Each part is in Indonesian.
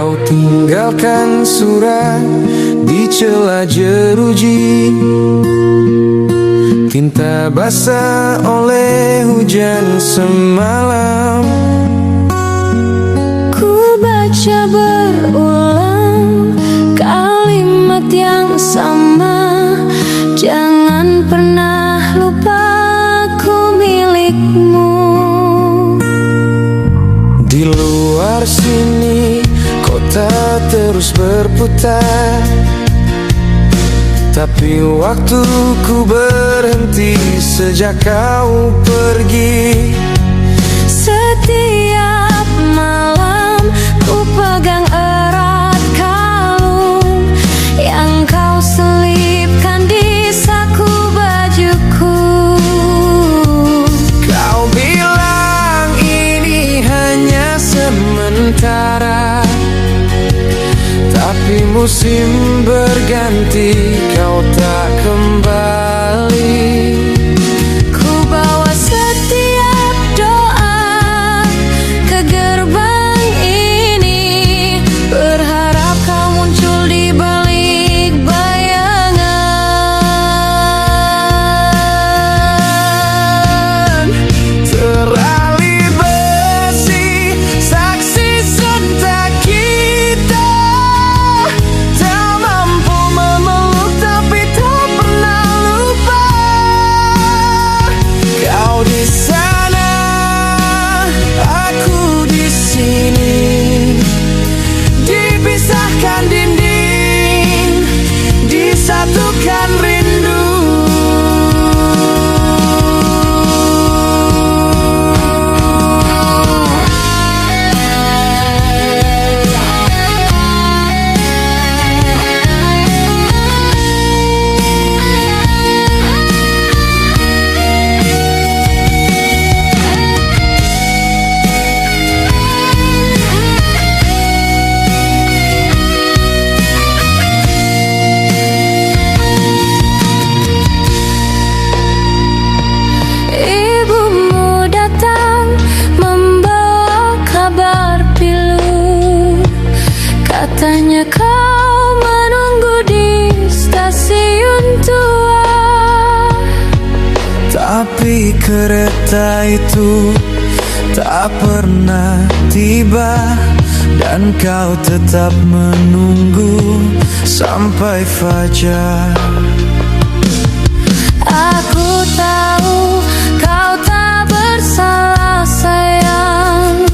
Kau tinggalkan surat di celah jeruji, tinta basah oleh hujan semalam. Ku baca berulang kalimat yang sama, jangan pernah lupa aku milikmu. Di luar sini kota terus berputar, tapi waktuku berhenti sejak kau pergi. Setiap malam ku pegang erat kalung yang kau selipkan di saku bajuku. Kau bilang ini hanya sementara, tapi musim berganti, kau tak kembali. Ku bawa setiap doa ke gerbang ini, berharap kau muncul di balik bayangan. Terali besi, saksi cinta kita, tak mampu memeluk tapi tak pernah lupa. Kau di sana, aku di sini, dipisahkan dinding, disatukan rindu. Ibumu datang membawa kabar pilu, katanya kau menunggu di stasiun tua. Tapi kereta itu tak pernah tiba, dan kau tetap menunggu sampai fajar. Aku tahu kau tak bersalah sayang,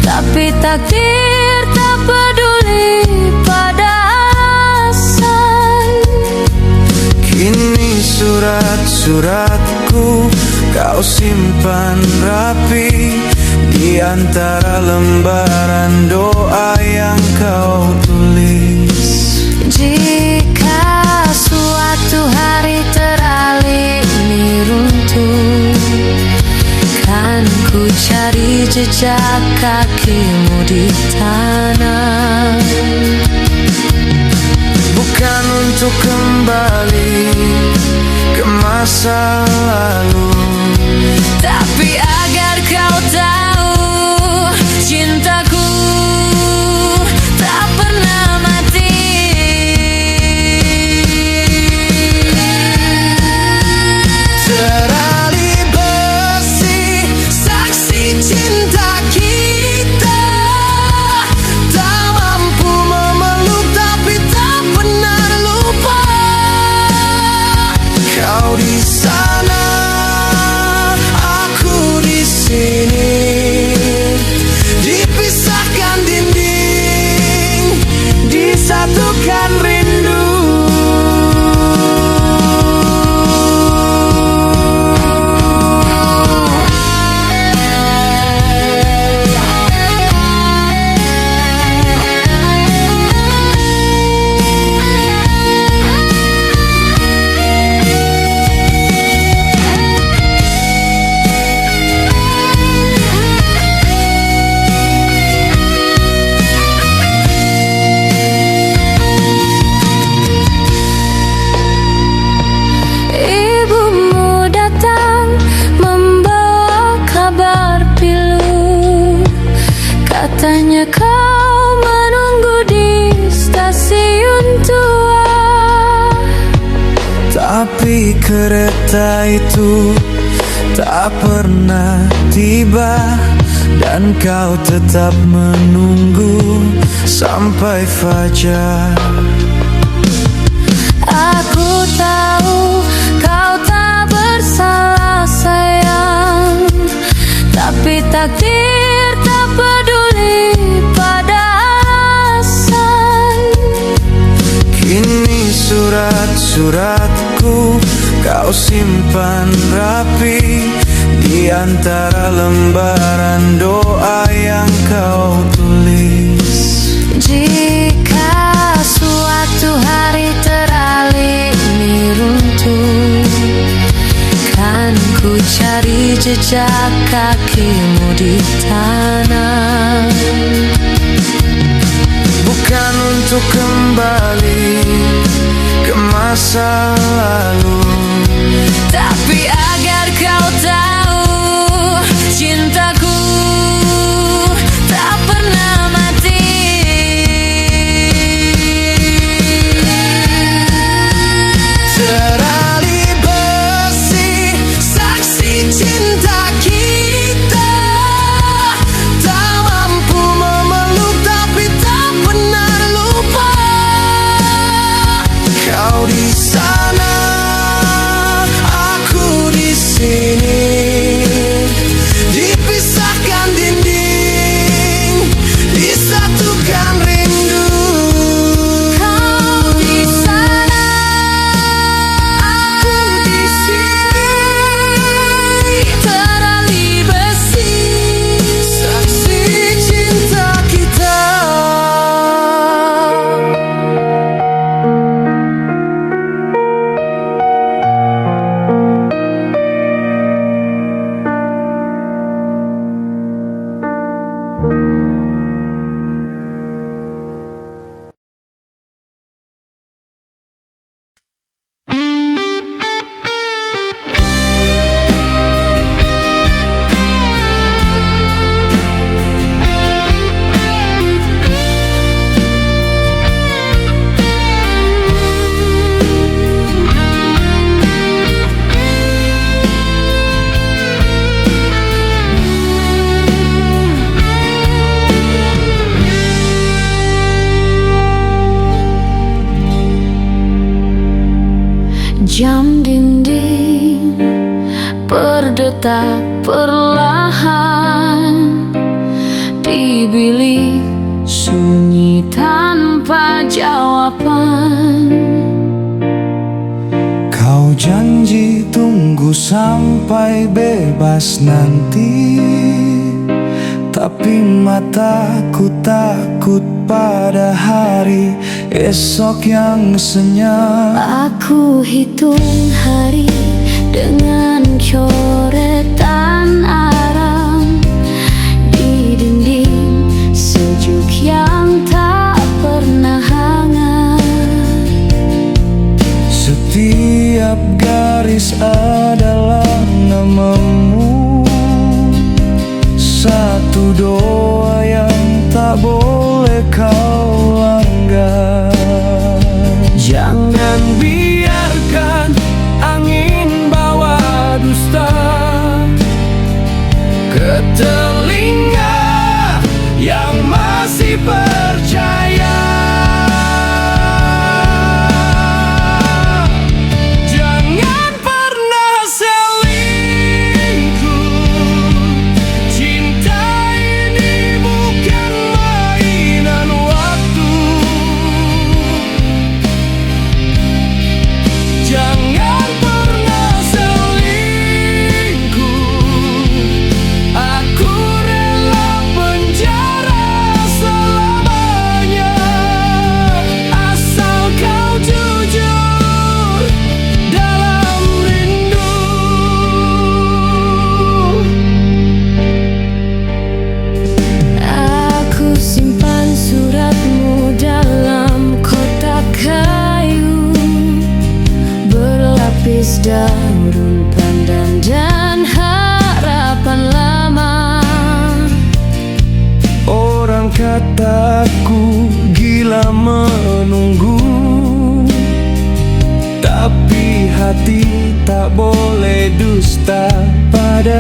tapi takdir tak peduli pada alasan. Kini surat-suratku kau simpan rapi di antara lembaran doa yang kau tulis. Jika suatu hari terali ini runtuh, kan ku cari jejak kakimu di tanah. Bukan untuk kembali ke masa lalu, tapi agar kau tahu cintaku tak pernah mati. terali besi, saksi cinta kita, tak mampu memeluk tapi tak pernah lupa. Kau di sana, aku di sini, kereta itu tak pernah tiba, dan kau tetap menunggu sampai fajar. Aku tahu kau tak bersalah sayang, tapi takdir tak peduli pada alasan. Kini surat-suratku kau simpan rapi di antara lembaran doa yang kau tulis. Jika suatu hari teralih ini runtuh, kan ku cari jejak kakimu di tanah. Bukan untuk kembali ke masa lalu, tapi agar kau tahu cintaku tak pernah mati. terali besi saksi cinta kita, tak mampu memeluk tapi tak pernah lupa. Kau di sana, aku di sini, dipisahkan dinding, disatukan rindu. Kau di sana, aku di sini, terali besi Saksi cinta kita. Jam dinding berdetak perlahan di bilik sunyi tanpa jawaban. Kau janji tunggu sampai bebas nanti, tapi mataku takut pada hari esok yang senyap. Aku hitung hari dengan coretan arang di dinding sejuk yang tak pernah hangat. Setiap garis adalah namamu, satu doa yang tak boleh kau langgar. Jangan biarkan angin bawa dusta ke telinga yang masih percaya. Jangan pernah selingkuh, cinta ini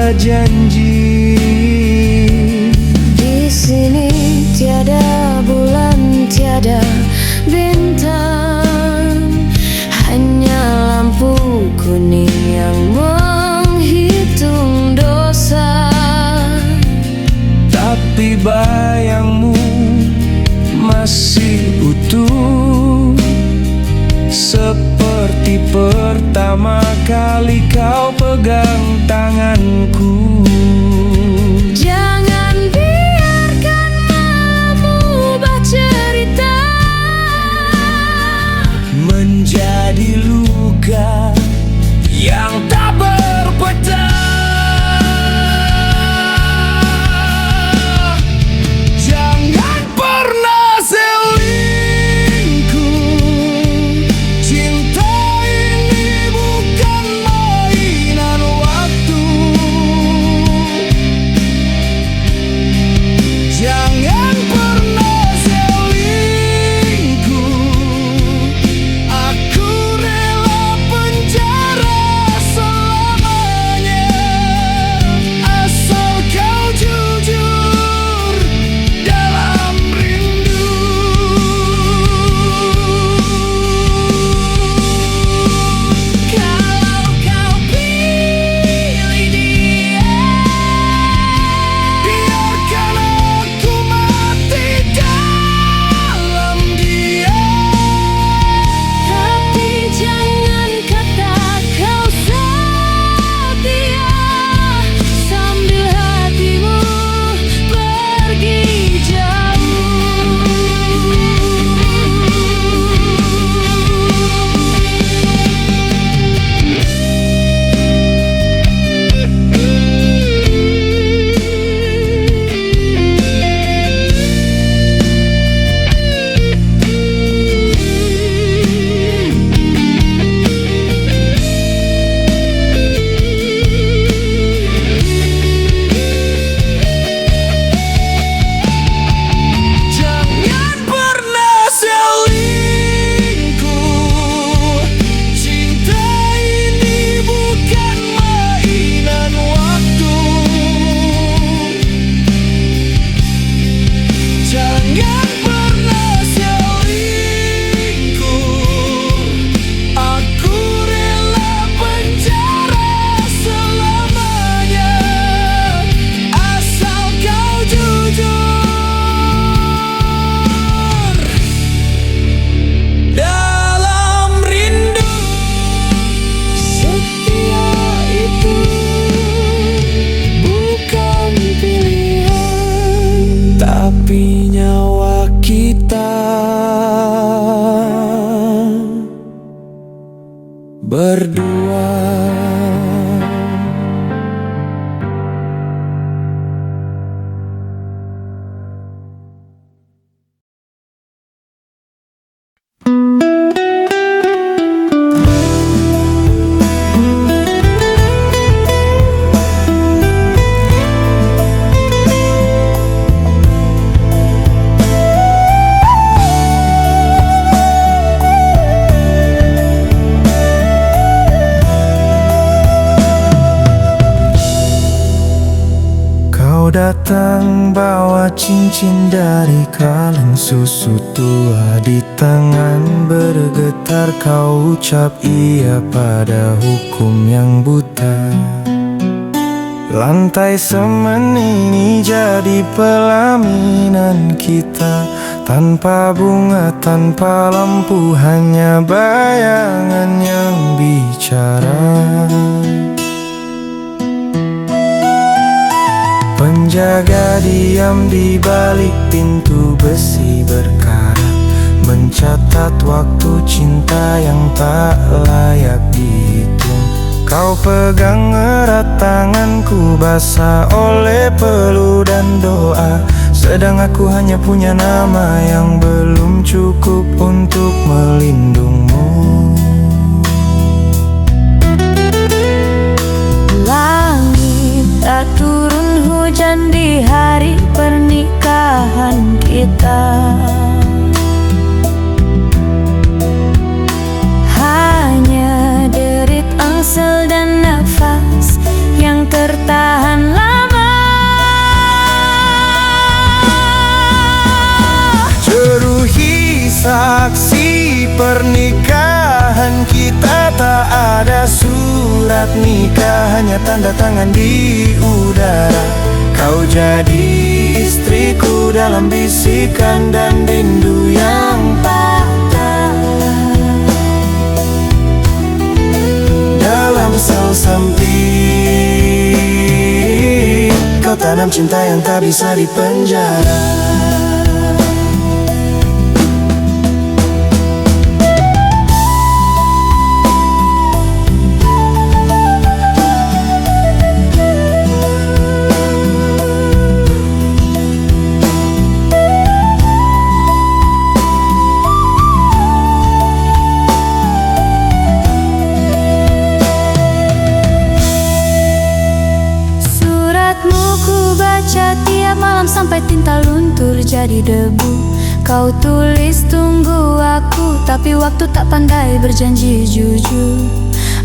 tiada janji. Di sini tiada bulan, tiada bintang, hanya lampu kuning yang menghitung dosa. Tapi bayangmu masih utuh, seperti pertama kali kau pegang tanganku. Jangan biarkan malammu bercerita menjadi luka yang tak berpecah. Jangan pernah selingkuh, cinta ini bukan mainan waktu. Jangan pernah selingkuh, aku rela penjara selamanya, asal kau jujur dalam rindu. kalau kau pilih dia. Biarkan aku mati dalam dia. Tapi jangan kata kau setia sambil hatimu pergi jauh. Jangan pernah selingkuh, cinta ini bukan mainan waktu. Jangan pernah selingkuh, aku rela penjara selamanya, asal kau jujur dalam rindu. Setia itu bukan pilihan, Tapi nyawa kita berdua. Kau datang bawa cincin dari kaleng susu tua, di tangan bergetar kau ucap iya pada hukum yang buta. Lantai semen ini jadi pelaminan kita, tanpa bunga, tanpa lampu, hanya bayangan yang bicara. Penjaga diam di balik pintu besi berkarat, mencatat waktu cinta yang tak layak dihitung. Kau pegang erat tanganku basah oleh peluh dan doa, sedang aku hanya punya nama yang belum cukup untuk melindungmu. langit tak turun hujan di hari pernikahan kita. Hanya derit angsal dan nafas yang tertahan saksi pernikahan kita. Tak ada surat nikah, hanya tanda tangan di udara. Kau jadi istriku dalam bisikan dan rindu yang patah. Dalam sel sempit, kau tanam cinta yang tak bisa dipenjara. Tiap malam sampai tinta luntur jadi debu. Kau tulis tunggu aku, tapi waktu tak pandai berjanji jujur.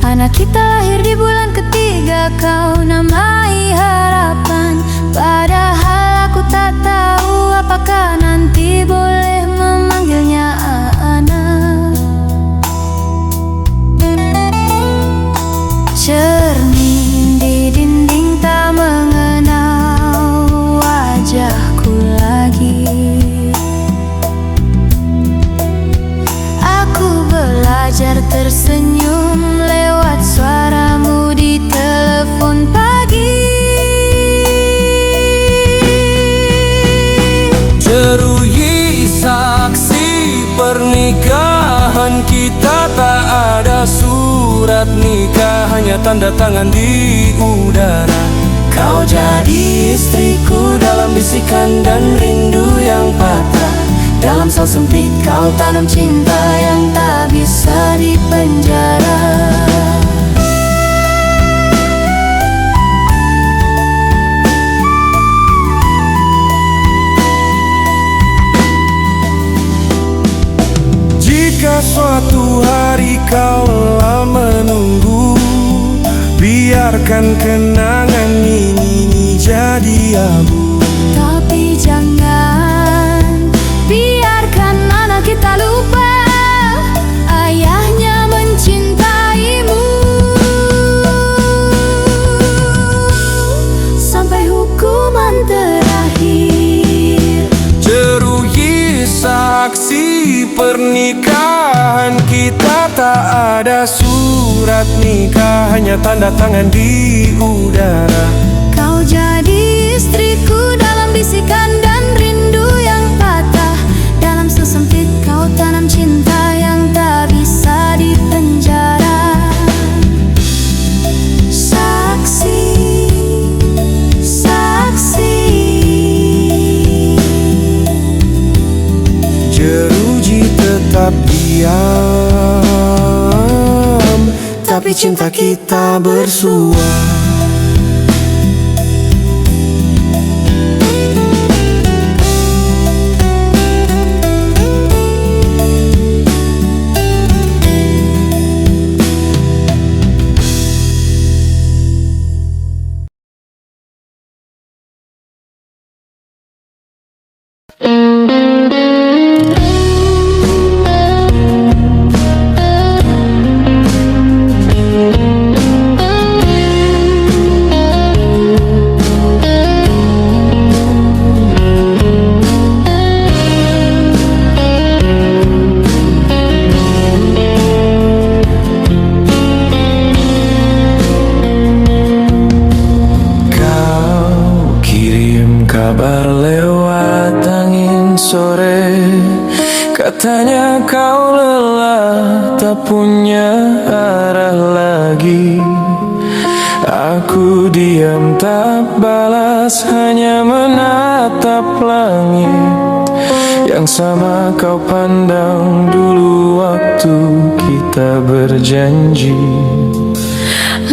Anak kita lahir di bulan ketiga, kau namai harapan. Padahal aku tak tahu apakah nanti boleh memanggilnya anak. Cermin di dinding tak mengenal wajahku lagi. Aku belajar tersenyum lewat suaramu di telepon pagi. Jeruhi saksi pernikahan kita. Tak ada surat nikah, hanya tanda tangan di udara. Kau jadi istriku dalam bisikan dan rindu yang patah. Dalam sel sempit kau tanam cinta yang tak bisa dipenjara. Jika suatu hari kau lelah menunggu, biarkan kenangan ini jadi abu. Tapi jangan biarkan anak kita lupa ayahnya mencintaimu. Sampai hukuman terakhir. Jeruhi saksi pernikahan kita. Tak ada surat nikah, hanya tanda tangan di udara. Kau jadi istriku dalam bisikan dan rindu yang patah. Dalam sesempit kau tanam cinta yang tak bisa dipenjara. Saksi, saksi. Jeruji tetap diam, tapi cinta kita bersua. Kabar lewat angin sore, katanya kau lelah, tak punya arah lagi. Aku diam tak balas, hanya menatap langit yang sama kau pandang dulu waktu kita berjanji.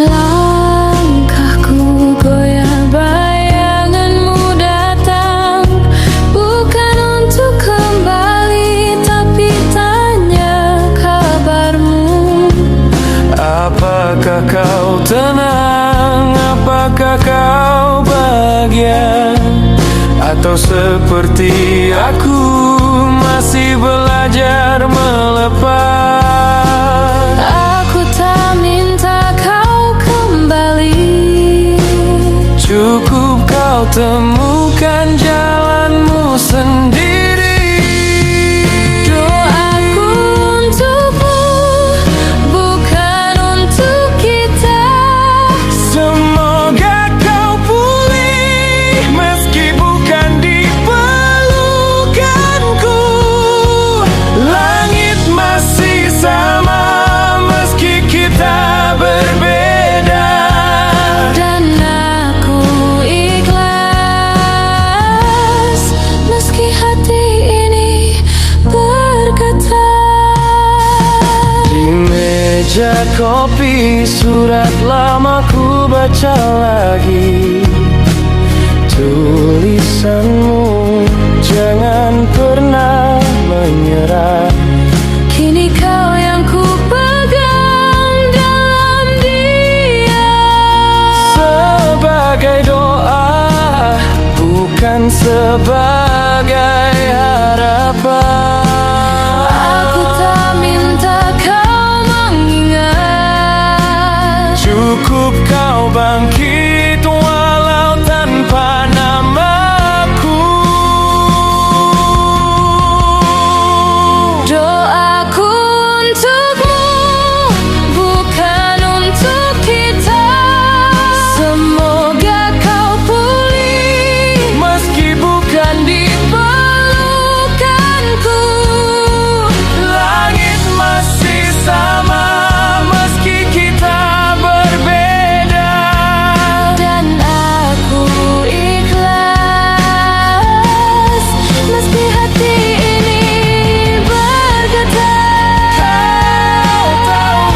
Langkahku goyah, bayanganmu datang, bukan untuk kembali, tapi tanya kabarmu. Apakah kau tenang? Apakah kau bahagia? Atau seperti aku masih belajar temukan jalanmu sendiri. Doaku untukmu, bukan untuk kita. Semoga kau pulih meski bukan di pelukanku. Langit masih sama meski kita berbeda. Dan aku ikhlas meski hati ini berkata. Di meja kopi surat lama ku baca lagi. Tulisanmu, jangan pernah menyerah. Kini kau yang ku pegang dalam diam. Sebagai doa, bukan sebagai harapan. Aku tak minta kau mengingat. Cukup kau bangkit walau tanpa namaku. Doaku untukmu, bukan untuk kita. Semoga kau pulih Meski bukan di pelukanku. langit masih sama meski kita berbeda. Dan aku ikhlas meski hati ini berkata. Kau tahu,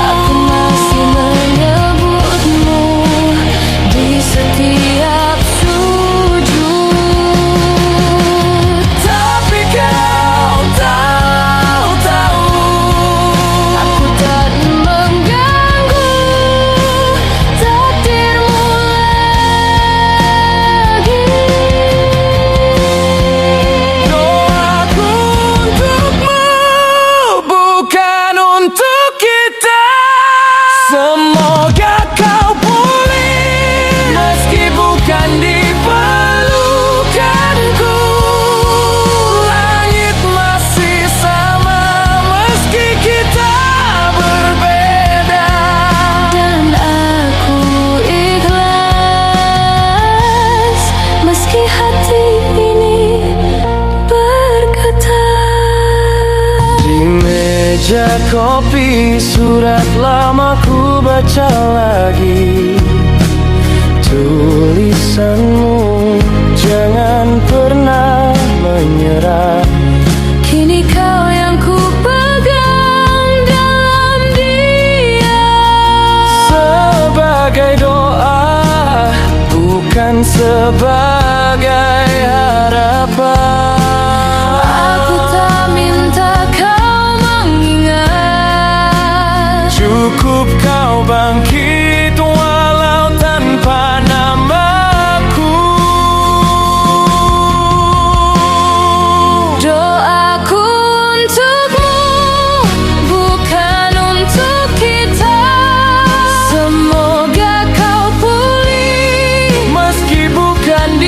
Aku masih menyebutmu di setiap sujud. tapi kau tahu, Aku tak mengganggu takdirmu lagi. doaku untukmu bukan untuk kita. Semoga kau pulih meski bukan di pelukanku. Langit masih sama meski kita berbeda. Dan aku ikhlas meski hati ini berkata. Di meja kopi surat lama ku baca lagi. Tulisanmu, jangan pernah menyerah. Kini kau yang ku pegang dalam diam. Sebagai doa, bukan sebagai harapan. Aku tak minta kau mengingat. Cukup kau bangkit walau tanpa namaku. Doaku untukmu, bukan untuk kita. Semoga kau pulih Meski bukan di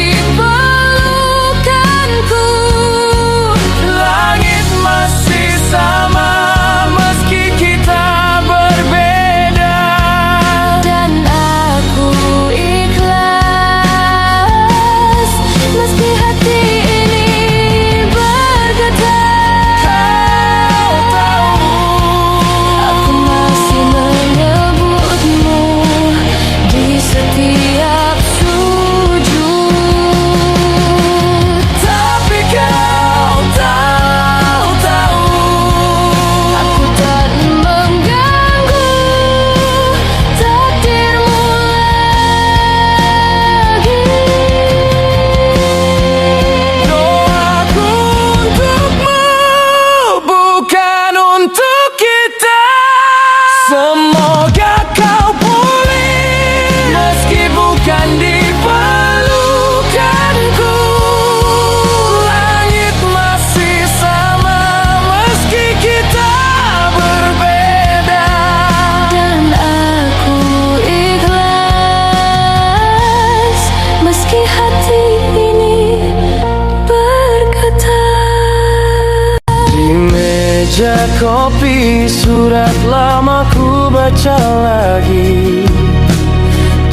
Meja kopi, surat lama ku baca lagi.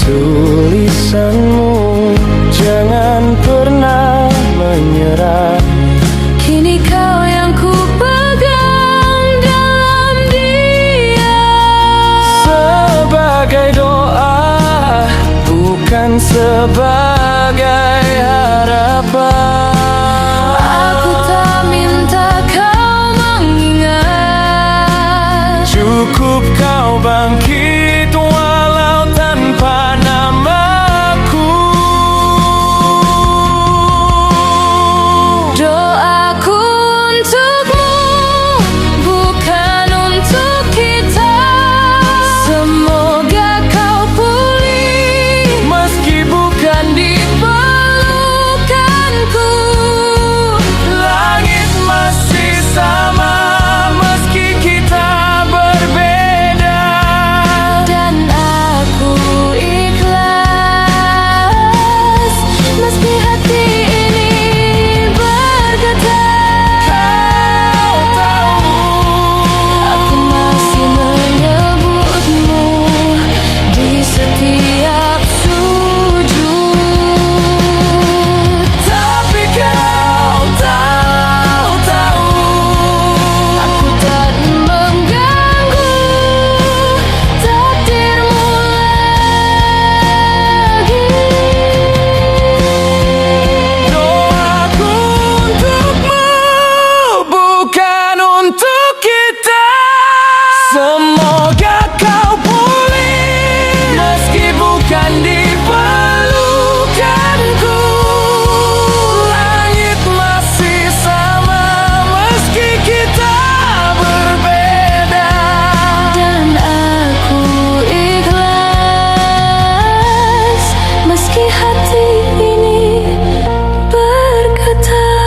Tulisanmu, jangan pernah menyerah. Kini kau yang ku pegang dalam diam. Sebagai doa, bukan sebagai harapan. Aku tak minta kau mengingat. Cukup kau bangkit walau tanpa namaku. Doaku untukmu, bukan untuk kita. Semoga kau pulih, Meski bukan di pelukanku. langit masih sama, meski kita berbeda. Dan aku ikhlas, meski hati ini bergetar. Kau tahu, Aku masih menyebutmu di setiap sujud. tapi kau tahu, Aku tak mengganggu takdirmu lagi. doaku untukmu, bukan untuk kita. Semoga kau pulih, meski bukan di pelukanku. Langit masih sama, meski kita berbeda. Dan aku ikhlas, meski hati ini bergetar.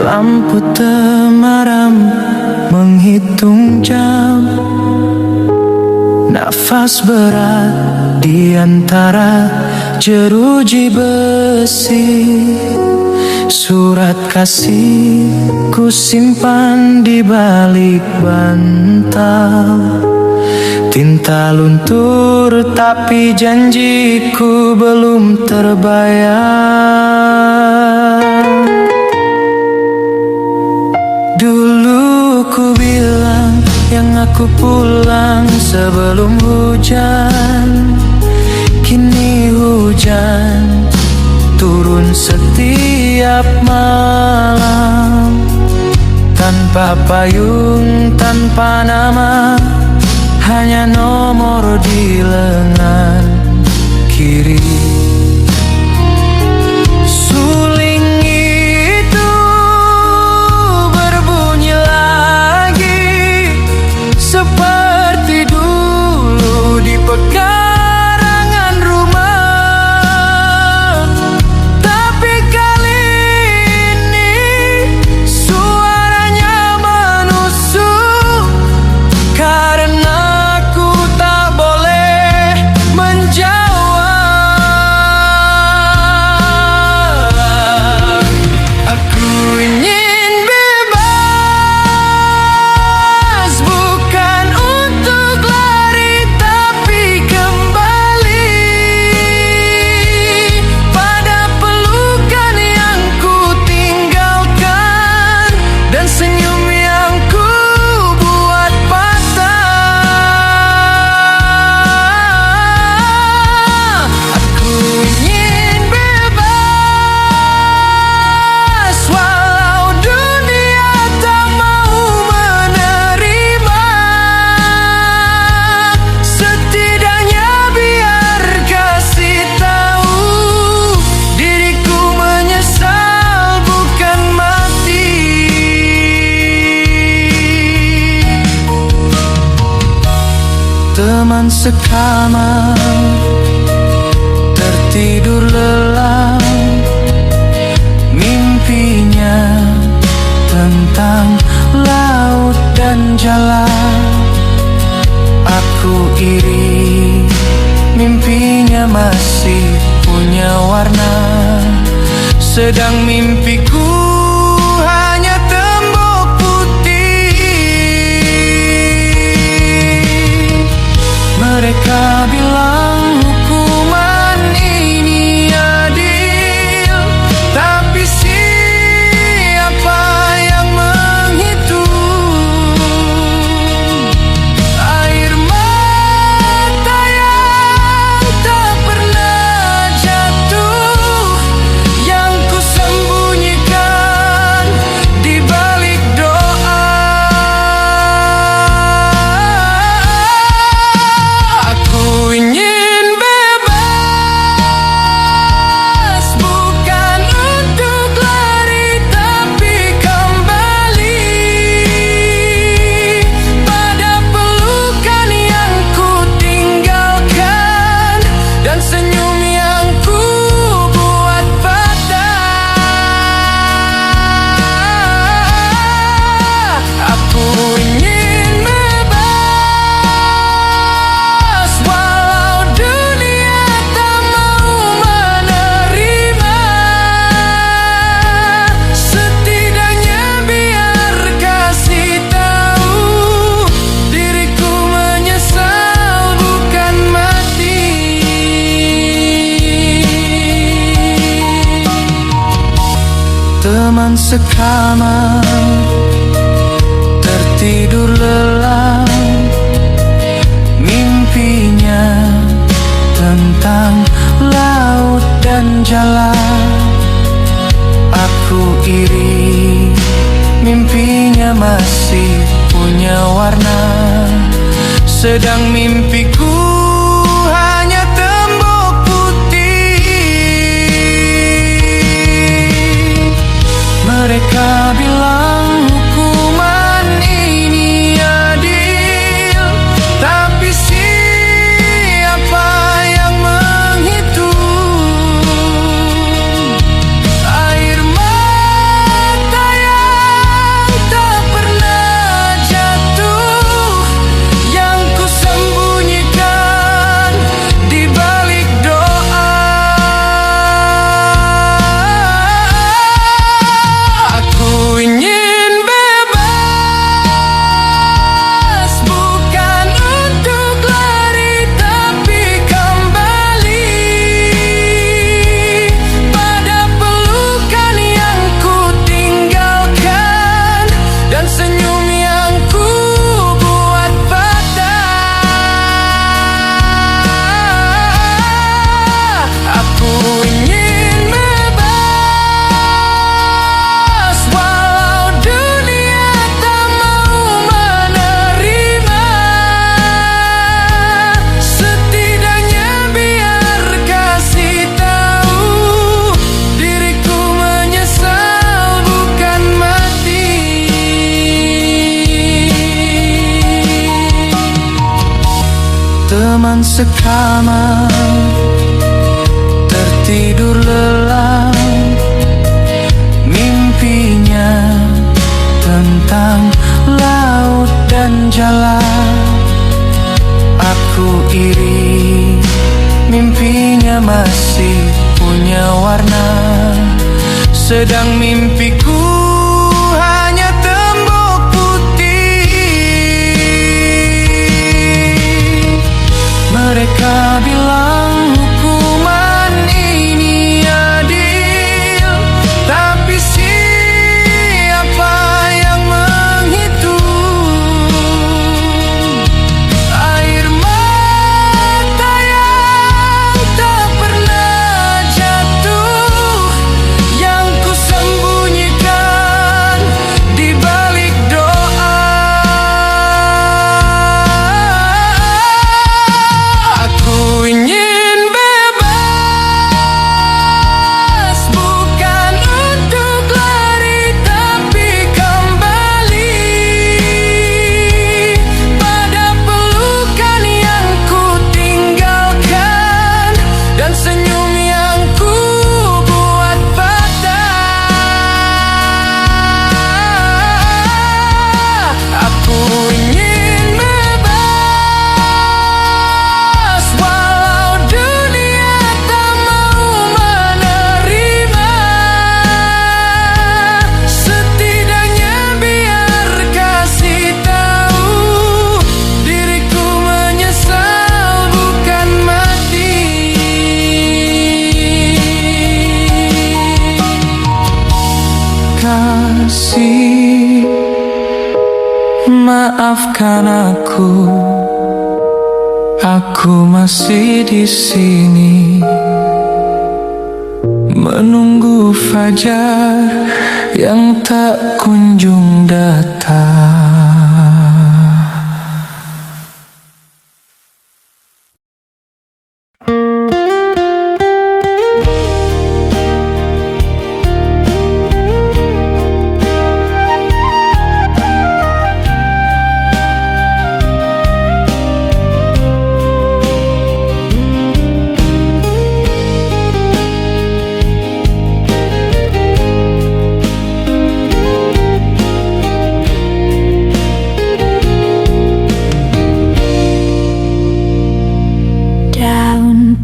Lampu temaram menghitung jam. Nafas berat di antara jeruji besi. Surat kasih ku simpan di balik bantal. Tinta luntur tapi janjiku belum terbayar. Dulu ku bilang yang aku pulang sebelum hujan. Kini hujan turun setiap malam. Tanpa payung, tanpa nama, hanya nomor di lengan kiri. Suling itu berbunyi lagi, seperti dulu di pekarangan rumah. Tapi kali ini suaranya menusuk, karena ku tak boleh menjawab. Teman sekamar tertidur lelap, mimpinya tentang laut dan jalan. Aku iri, mimpinya masih punya warna, sedang mimpiku hanya tembok putih. Mereka bilang hukuman ini adil, tapi siapa yang menghitung air mata yang tak pernah jatuh, yang ku sembunyikan di balik doa. Aku ingin bebas, bukan untuk lari tapi kembali pada pelukan yang ku tinggalkan dan senyum yang ku buat patah. Aku ingin bebas, walau dunia tak mau menerima. Setidaknya biar kasih tahu diriku menyesal bukan mati. Teman sekamar tertidur lelap, mimpinya tentang laut dan jalan. Aku iri, mimpinya masih punya warna, sedang mimpiku hanya tembok putih. Mereka bilang hukuman ini adil, tapi siapa yang menghitung air mata yang tak pernah jatuh, yang ku sembunyikan di balik doa. Aku ingin bebas, bukan untuk lari tapi kembali pada pelukan yang ku tinggalkan dan senyum yang ku buat patah. Aku ingin bebas, walau dunia tak mau menerima. Setidaknya biar kasih tahu diriku menyesal bukan mati. Teman sekamar tertidur lelap, mimpinya tentang laut dan jalan. Aku iri, mimpinya masih punya warna, sedang mimpiku hanya tembok putih. Mereka bilang hukuman ini adil, tapi siapa yang menghitung air mata yang tak pernah jatuh, yang ku sembunyikan maafkan aku. Aku masih di sini menunggu fajar yang tak kunjung datang.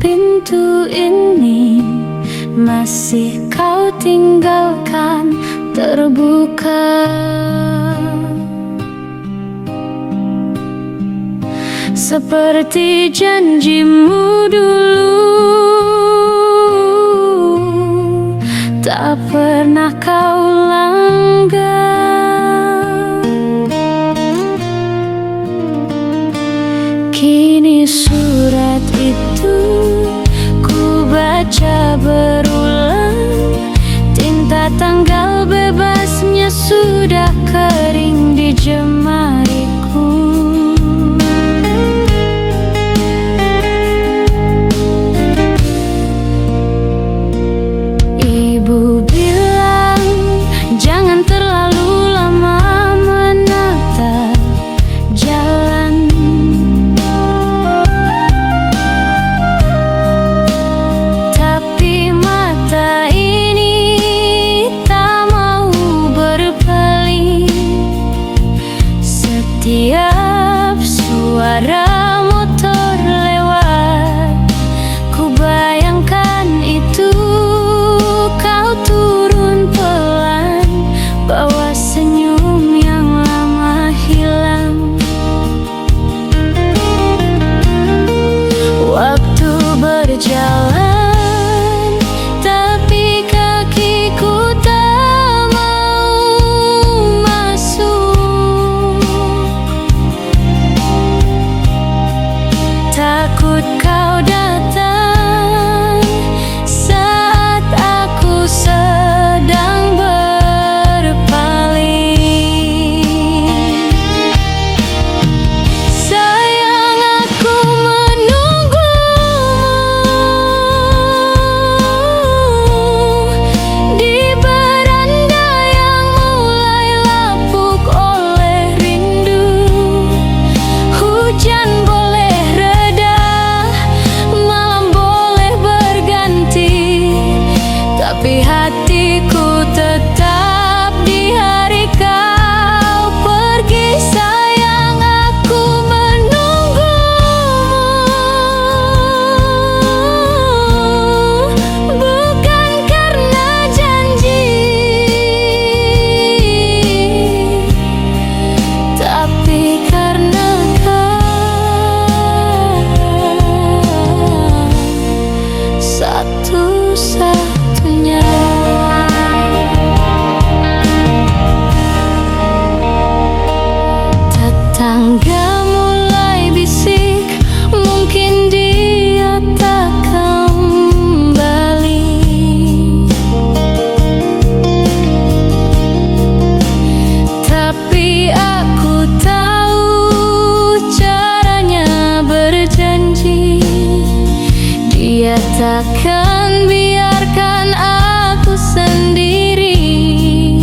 Pintu ini masih kau tinggalkan terbuka, seperti janjimu dulu. Tak pernah kau langgar. Kini surat itu ku baca berulang. Tinta tanggal bebasnya sudah kering di jemariku. Ibu bilang jangan terlalu lama menatap jalan. Tapi mata ini tak mau berpaling. Setiap suara motor lewat, ku bayangkan itu kau turun pelan, bawa senyum yang lama hilang. Waktu berjalan, tapi kakiku tak mau masuk. Takut kau datang saat aku sedang berpaling. Sayang, aku menunggumu di beranda yang mulai lapuk oleh rindu. Hujan boleh reda, malam boleh berganti, tapi hatiku tetap di hari kau pergi. Sayang, aku menunggumu, bukan karena janji, tapi karena kau satu-satunya. Tetangga mulai bisik, mungkin dia tak kembali. Tapi aku tahu caranya berjanji. Dia takkan biarkan aku sendiri,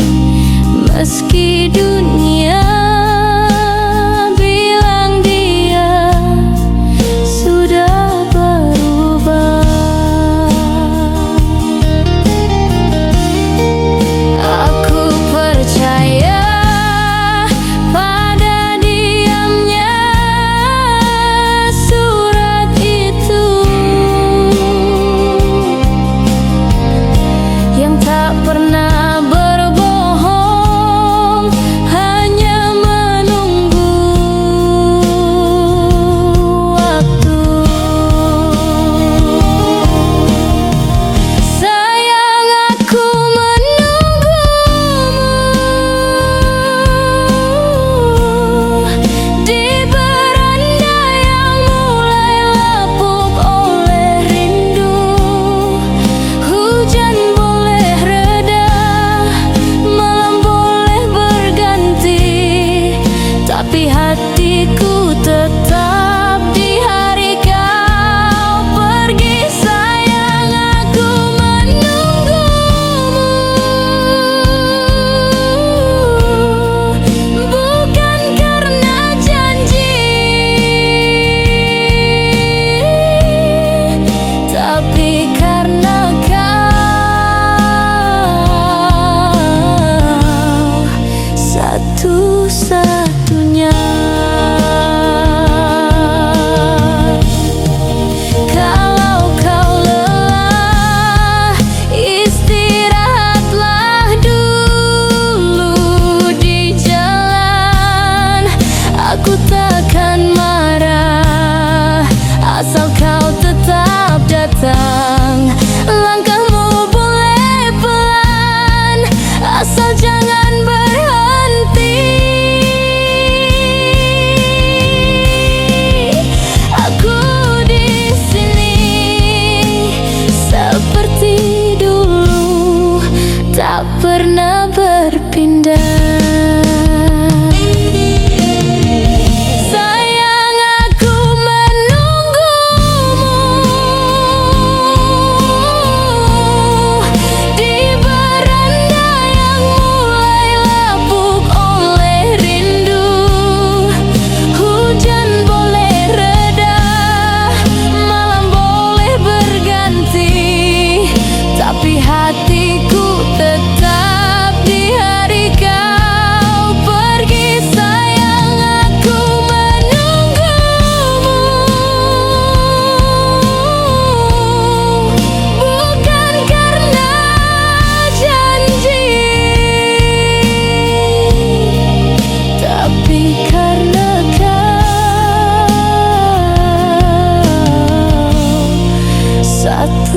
meski dunia bilang dia sudah berubah. Aku percaya pada diamnya surat itu. Aku takkan marah asal kau tetap datang. Langkahmu boleh pelan, asal jangan berhenti. Aku di sini seperti dulu, tak pernah berpindah.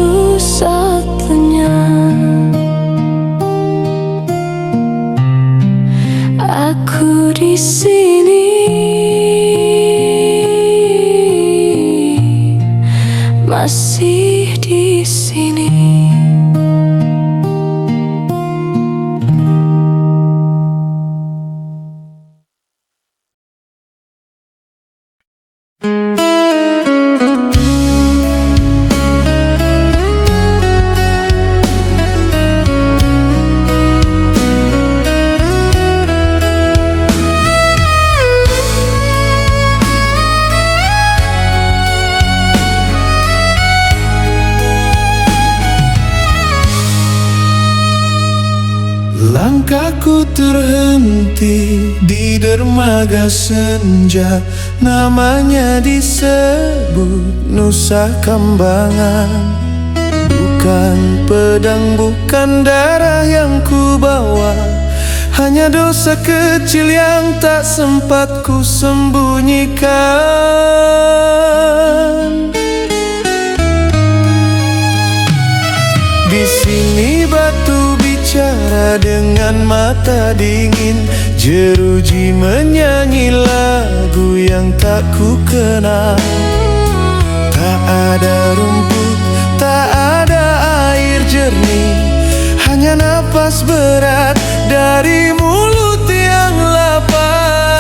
Satu-satunya aku di sini, masih di sini. Langkahku terhenti di dermaga senja, namanya disebut Nusa Kambangan. Bukan pedang, bukan darah yang ku bawa, hanya dosa kecil yang tak sempat ku sembunyikan. Di sini batu bicara dengan mata dingin, jeruji menyanyi lagu yang tak ku kenal. Tak ada rumput, tak ada air jernih, hanya napas berat dari mulut yang lapar.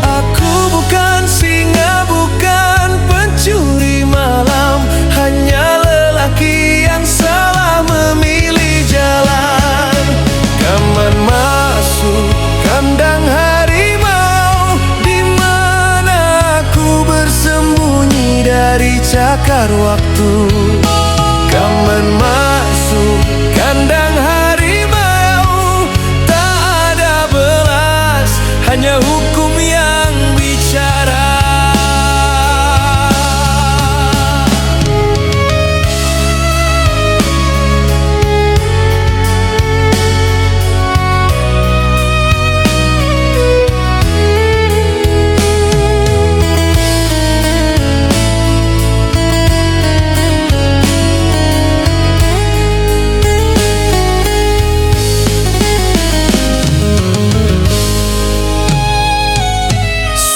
Aku bukan singa, bukan pencuri malam, hanya lelaki yang salah memilih jalan. Kaman masuk kandang harimau, di mana aku bersembunyi dari cakar waktu. Kaman masuk kandang harimau, tak ada belas, hanya hukum yang bicara.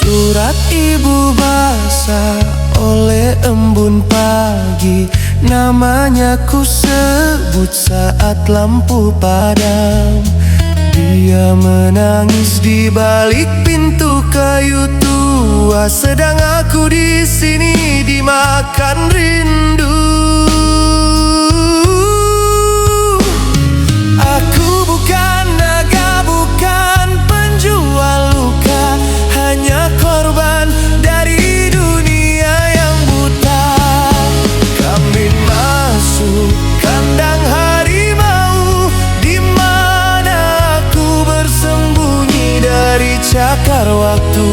Surat ibu basah oleh embun pagi, namanya ku sebut saat lampu padam. Dia menangis di balik pintu kayu tua, sedang aku di sini dimakan rindu. Aku bukan naga, bukan penjual luka, hanya korban dari dunia yang buta. Kami masuk kandang harimau, di mana aku bersembunyi dari cakar waktu.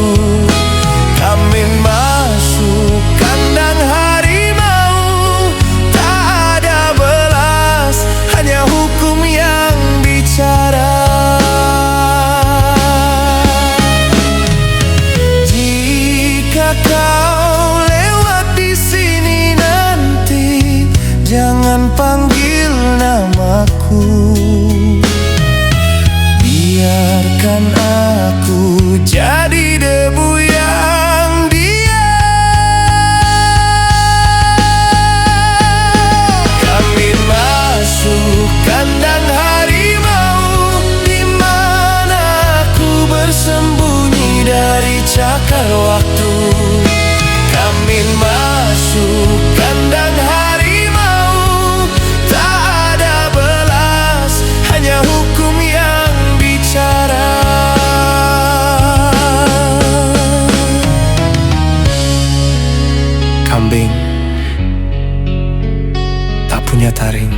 Kami masuk kandang harimau, tak ada belas, hanya hukum yang bicara. jadi debu yang diam. Kami masuk kandang harimau, di mana aku bersembunyi dari cakar waktu. Kami masuk kandang harimau, tak ada belas, hanya hukum yang bicara. Kambing tak punya taring.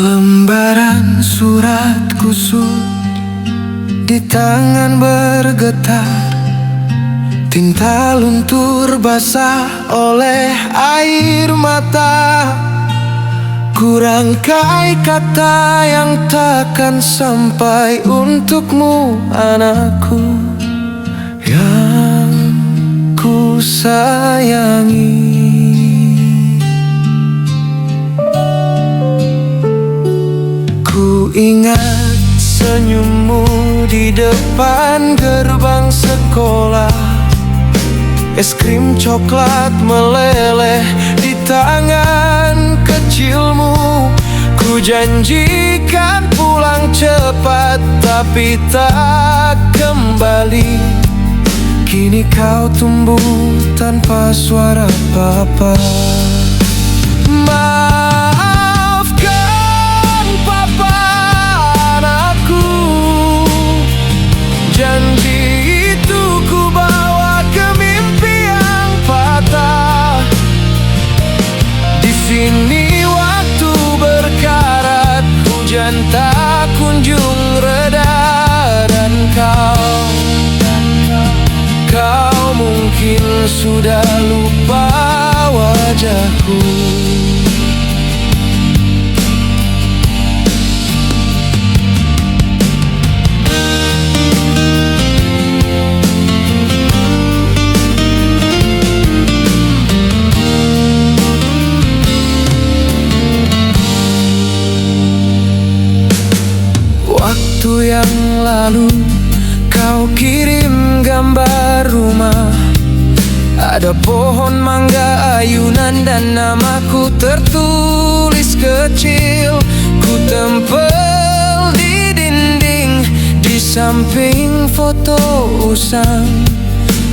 Lembaran surat kusut di tangan bergetar, tinta luntur basah oleh air mata. Kurangkai kata yang takkan sampai untukmu, anakku yang ku sayangi. Ku ingat senyummu di depan gerbang sekolah, es krim coklat meleleh di tangan kecilmu. Ku janjikan pulang cepat, tapi tak kembali. Kini kau tumbuh tanpa suara papa. Maafkan papa, anakku. Janji itu ku bawa ke mimpi yang patah. Di sini waktu berkarat, hujan tak kunjung reda. Dan kau mungkin sudah lupa wajahku. Waktu yang lalu kau kirim gambar rumah, ada pohon mangga ayunan dan namaku tertulis kecil. Ku tempel di dinding di samping foto usang,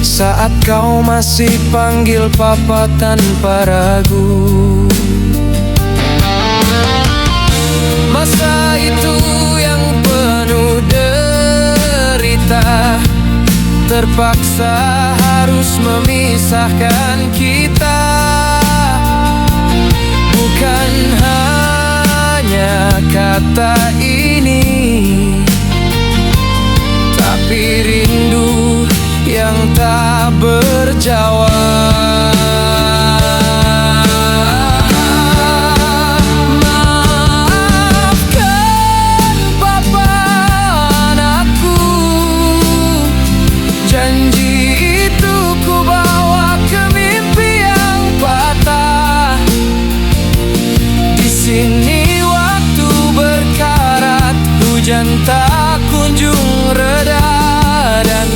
saat kau masih panggil papa tanpa ragu. Masa itu yang penuh derita, terpaksa harus memisahkan kita. Bukan hanya kata ini, tapi rindu yang tak berjawab. Hujan tak kunjung reda. Dan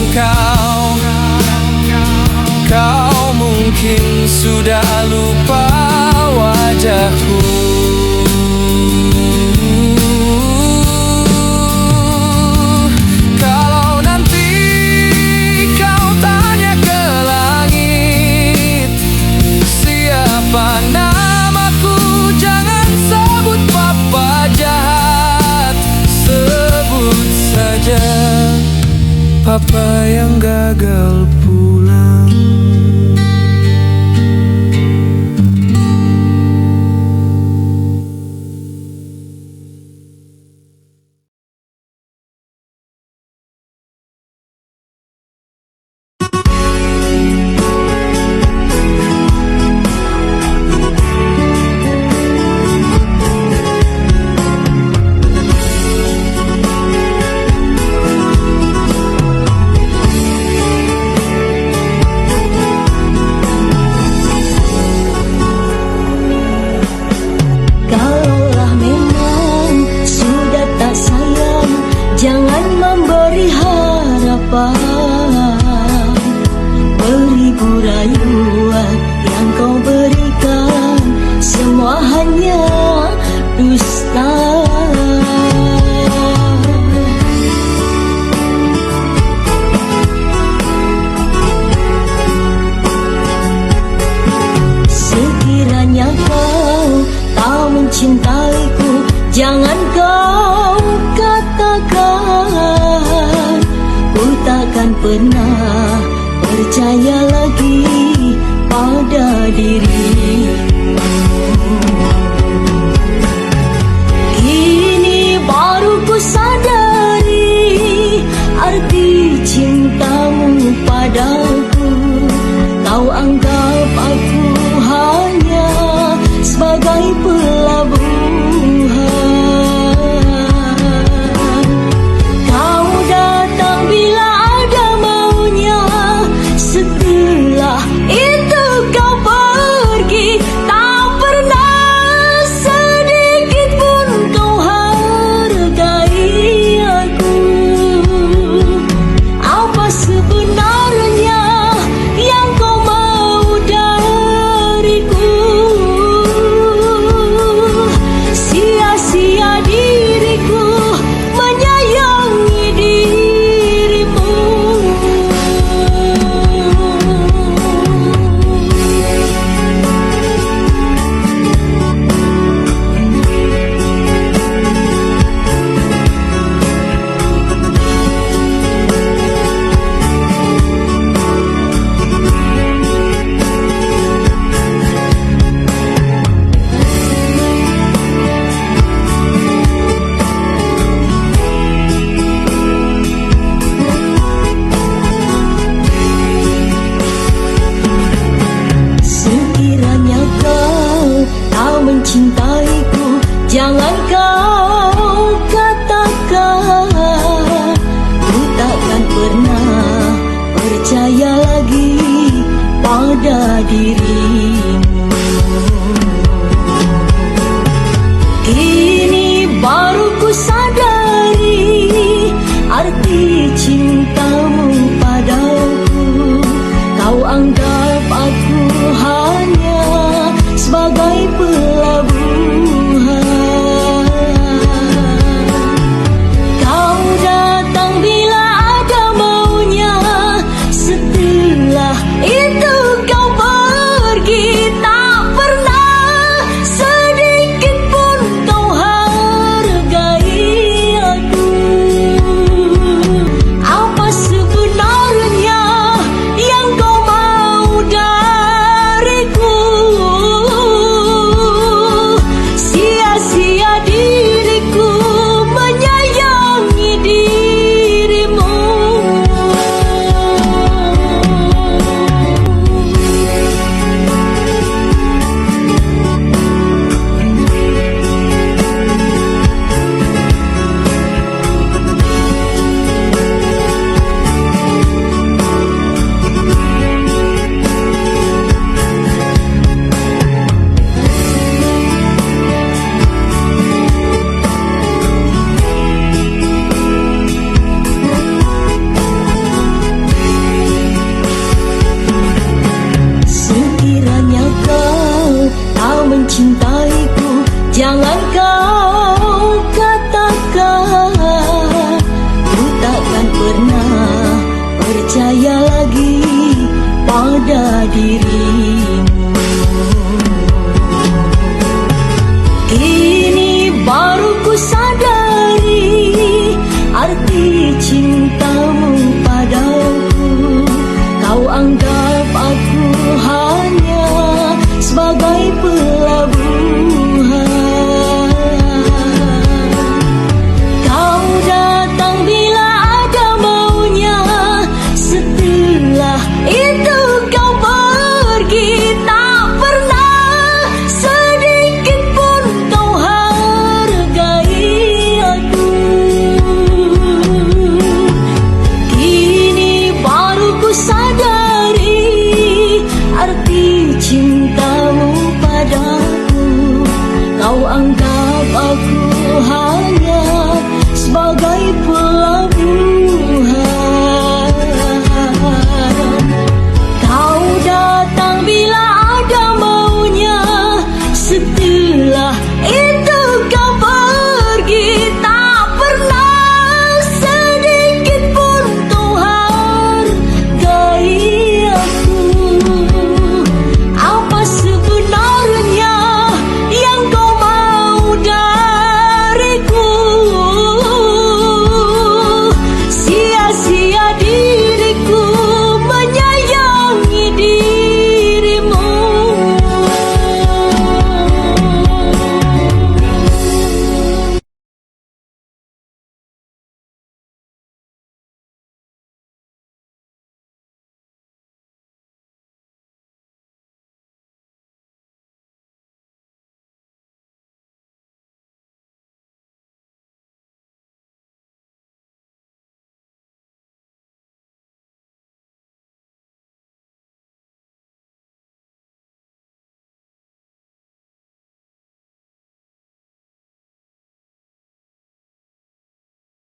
kau mungkin sudah lupa wajahku. Kalau nanti kau tanya ke langit siapa namaku, jangan sebut papa jahat. Sebut saja papa yang gagal pulang. mencintaiku, jangan kau katakan ku takkan pernah percaya lagi pada dirimu. Kini baru ku sadari arti cintamu padaku. Kau anggap aku hanya sebagai pelabuhan. Kau datang bila ada maunya, setelah itu kau pergi. Tak pernah sedikit pun kau hargai aku. Apa sebenarnya yang kau mau dariku? Sia-sia diriku menyayangi dirimu. Sekiranya kau tak mencintaiku, jangan kau katakan ku takkan pernah percaya lagi pada dirimu. Kini baru ku sadari arti cintamu padaku. Kau anggap aku hanya sebagai pelabuhan. Kau datang bila ada maunya, setelah itu kau pergi. Tak pernah sedikit pun kau hargai aku. Apa sebenarnya yang kau mau dariku? Sia-sia diriku menyayangi dirimu. Sekiranya kau tak mencintaiku, jangan kau katakan ku takkan pernah percaya lagi pada dirimu. Kini baru ku sadari arti cintamu padaku. Kau anggap aku hanya sebagai